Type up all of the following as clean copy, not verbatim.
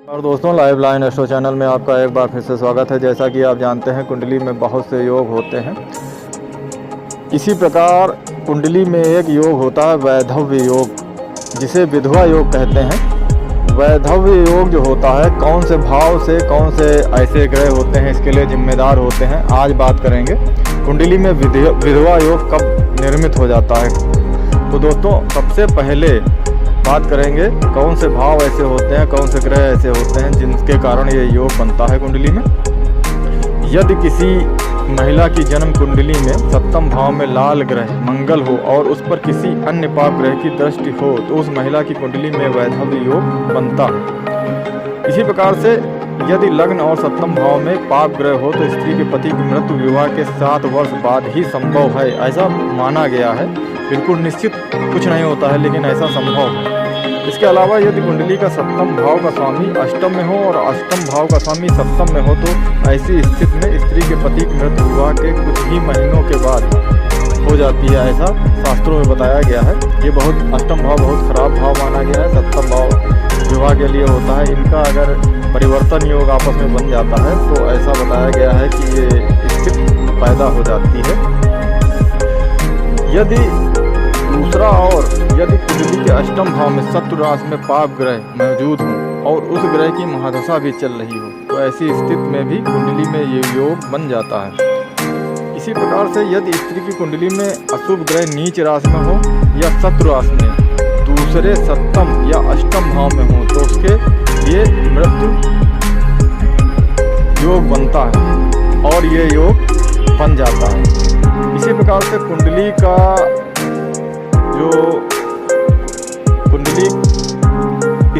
और दोस्तों, live line astro channel में आपका एक बार फिर से स्वागत है। जैसा कि आप जानते हैं, कुंडली में बहुत से योग होते हैं। इसी प्रकार कुंडली में एक योग होता है वैधव्य योग, जिसे विधवा योग कहते हैं। वैधव्य योग जो होता है, कौन से भाव से कौन से ऐसे ग्रह होते हैं इसके लिए जिम्मेदार होते हैं, आज बात करेंगे। कुंडली में विधवा योग कब निर्मित हो जाता है। तो दोस्तों, सबसे पहले बात करेंगे कौन से भाव ऐसे होते हैं, कौन से ग्रह ऐसे होते हैं जिनके कारण ये योग बनता है कुंडली में। यदि किसी महिला की जन्म कुंडली में सप्तम भाव में लाल ग्रह मंगल हो और उस पर किसी अन्य पाप ग्रह की दृष्टि हो तो उस महिला की कुंडली में वैधव्य योग बनता है। इसी प्रकार से यदि लग्न और सप्तम भाव में पाप ग्रह हो तो स्त्री के पति की मृत्यु विवाह के 7 वर्ष बाद ही संभव है, ऐसा माना गया है। बिल्कुल निश्चित कुछ नहीं होता है, लेकिन ऐसा संभव है। इसके अलावा यदि कुंडली का सप्तम भाव का स्वामी अष्टम में हो और अष्टम भाव का स्वामी सप्तम में हो तो ऐसी स्थिति में स्त्री के पति की मृत्यु विवाह के कुछ ही महीनों के बाद हो जाती है, ऐसा शास्त्रों में बताया गया है। ये अष्टम भाव बहुत खराब भाव माना गया है। सप्तम भाव विवाह के लिए होता है। इनका अगर परिवर्तन योग आपस में बन जाता है तो ऐसा बताया गया है कि ये स्थिति पैदा हो जाती है। यदि दूसरा और यदि कुंडली के अष्टम भाव में शत्रु राशि में पाप ग्रह मौजूद हो और उस ग्रह की महादशा भी चल रही हो तो ऐसी स्थिति में भी कुंडली में ये योग बन जाता है। इसी प्रकार से यदि स्त्री की कुंडली में अशुभ ग्रह नीच राशि में हो या शत्रु राशि में दूसरे सप्तम या अष्टम भाव में हो तो उसके लिए मृत्यु योग बनता है और ये योग बन जाता है। इसी प्रकार से कुंडली का जो कुंडली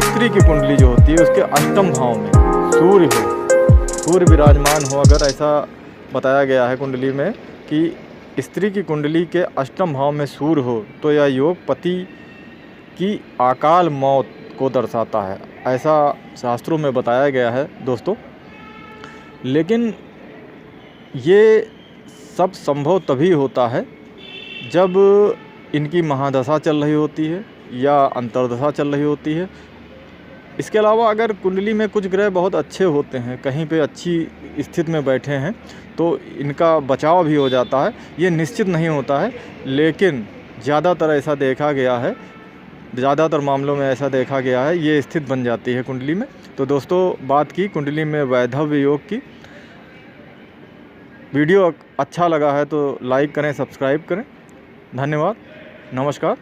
स्त्री की कुंडली जो होती है उसके अष्टम भाव में सूर्य विराजमान हो, अगर ऐसा बताया गया है कुंडली में कि स्त्री की कुंडली के अष्टम भाव में सूर्य हो तो यह योग पति की अकाल मौत को दर्शाता है, ऐसा शास्त्रों में बताया गया है दोस्तों। लेकिन ये सब संभव तभी होता है जब इनकी महादशा चल रही होती है या अंतर्दशा चल रही होती है। इसके अलावा अगर कुंडली में कुछ ग्रह बहुत अच्छे होते हैं, कहीं पे अच्छी स्थिति में बैठे हैं तो इनका बचाव भी हो जाता है। ये निश्चित नहीं होता है, लेकिन ज़्यादातर ऐसा देखा गया है, ज़्यादातर मामलों में ऐसा देखा गया है, ये स्थिति बन जाती है कुंडली में। तो दोस्तों, बात की कुंडली में वैधव्य योग की। वीडियो अच्छा लगा है तो लाइक करें, सब्सक्राइब करें। धन्यवाद, नमस्कार।